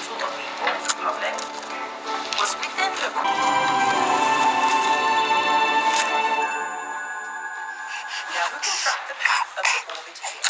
to the people's public was within the Now who can track the path of the orbit here?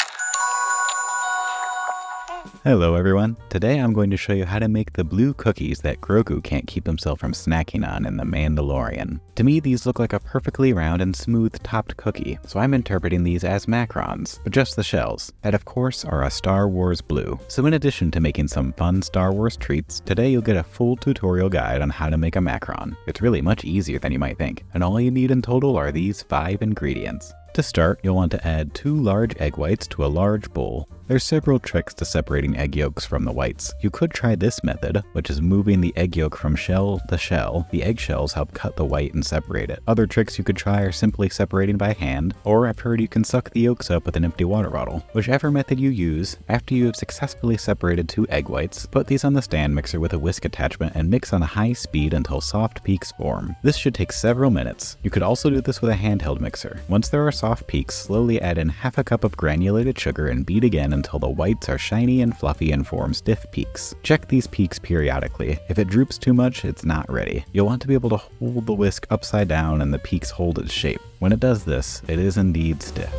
Hello everyone, today I'm going to show you how to make the blue cookies that Grogu can't keep himself from snacking on in The Mandalorian. To me, these look like a perfectly round and smooth topped cookie, so I'm interpreting these as macrons, but just the shells, that of course are a Star Wars blue. So in addition to making some fun Star Wars treats, today you'll get a full tutorial guide on how to make a macron. It's really much easier than you might think, and all you need in total are these 5 ingredients. To start, you'll want to add 2 large egg whites to a large bowl. There's several tricks to separating egg yolks from the whites. You could try this method, which is moving the egg yolk from shell to shell. The egg shells help cut the white and separate it. Other tricks you could try are simply separating by hand, or I've heard you can suck the yolks up with an empty water bottle. Whichever method you use, after you have successfully separated 2 egg whites, put these on the stand mixer with a whisk attachment and mix on a high speed until soft peaks form. This should take several minutes. You could also do this with a handheld mixer. Once there are soft peaks, slowly add in half a cup of granulated sugar and beat again until the whites are shiny and fluffy and form stiff peaks. Check these peaks periodically. If it droops too much, it's not ready. You'll want to be able to hold the whisk upside down and the peaks hold its shape. When it does this, it is indeed stiff.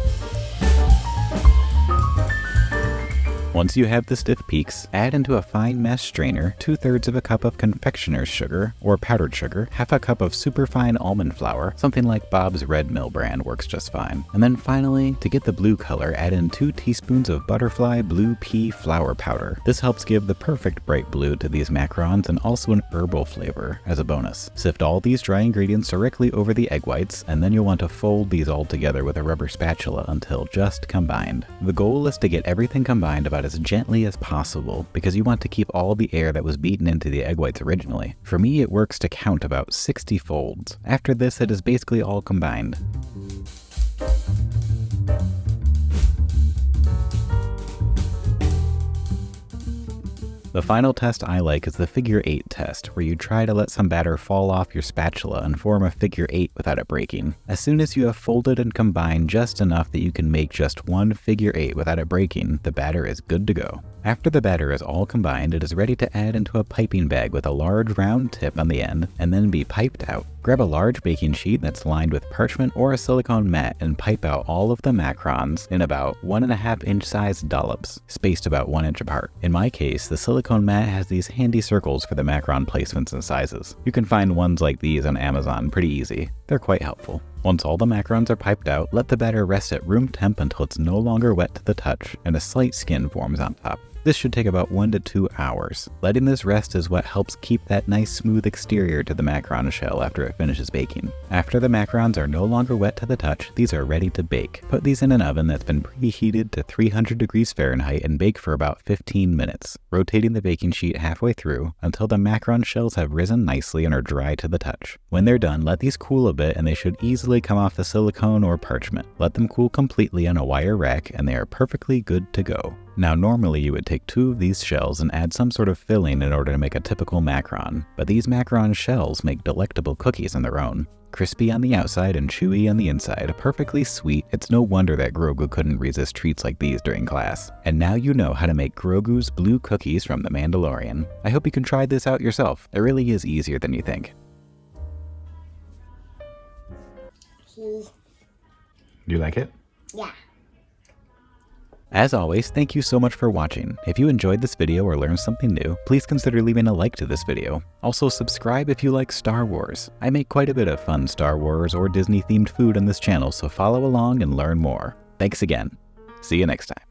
Once you have the stiff peaks, add into a fine mesh strainer 2/3 of a cup of confectioner's sugar or powdered sugar, half a cup of superfine almond flour, something like Bob's Red Mill brand works just fine. And then finally, to get the blue color, add in 2 teaspoons of butterfly blue pea flour powder. This helps give the perfect bright blue to these macrons and also an herbal flavor as a bonus. Sift all these dry ingredients directly over the egg whites, and then you'll want to fold these all together with a rubber spatula until just combined. The goal is to get everything combined about as gently as possible, because you want to keep all the air that was beaten into the egg whites originally. For me, it works to count about 60 folds. After this, it is basically all combined. The final test I like is the figure 8 test, where you try to let some batter fall off your spatula and form a figure 8 without it breaking. As soon as you have folded and combined just enough that you can make just one figure 8 without it breaking, the batter is good to go. After the batter is all combined, it is ready to add into a piping bag with a large round tip on the end and then be piped out. Grab a large baking sheet that's lined with parchment or a silicone mat and pipe out all of the macrons in about 1.5 inch sized dollops, spaced about 1 inch apart. In my case, the silicone mat has these handy circles for the macron placements and sizes. You can find ones like these on Amazon pretty easy. They're quite helpful. Once all the macrons are piped out, let the batter rest at room temp until it's no longer wet to the touch and a slight skin forms on top. This should take about 1 to 2 hours. Letting this rest is what helps keep that nice smooth exterior to the macron shell after it finishes baking. After the macrons are no longer wet to the touch, these are ready to bake. Put these in an oven that's been preheated to 300 degrees Fahrenheit and bake for about 15 minutes, rotating the baking sheet halfway through until the macron shells have risen nicely and are dry to the touch. When they're done, let these cool a bit and they should easily come off the silicone or parchment. Let them cool completely on a wire rack and they are perfectly good to go. Now normally you would take 2 of these shells and add some sort of filling in order to make a typical macron, but these macron shells make delectable cookies on their own. Crispy on the outside and chewy on the inside, perfectly sweet. It's no wonder that Grogu couldn't resist treats like these during class. And now you know how to make Grogu's blue cookies from The Mandalorian. I hope you can try this out yourself. It really is easier than you think. Do you like it? Yeah. As always, thank you so much for watching. If you enjoyed this video or learned something new, please consider leaving a like to this video. Also subscribe if you like Star Wars. I make quite a bit of fun Star Wars or Disney themed food on this channel, so follow along and learn more. Thanks again. See you next time.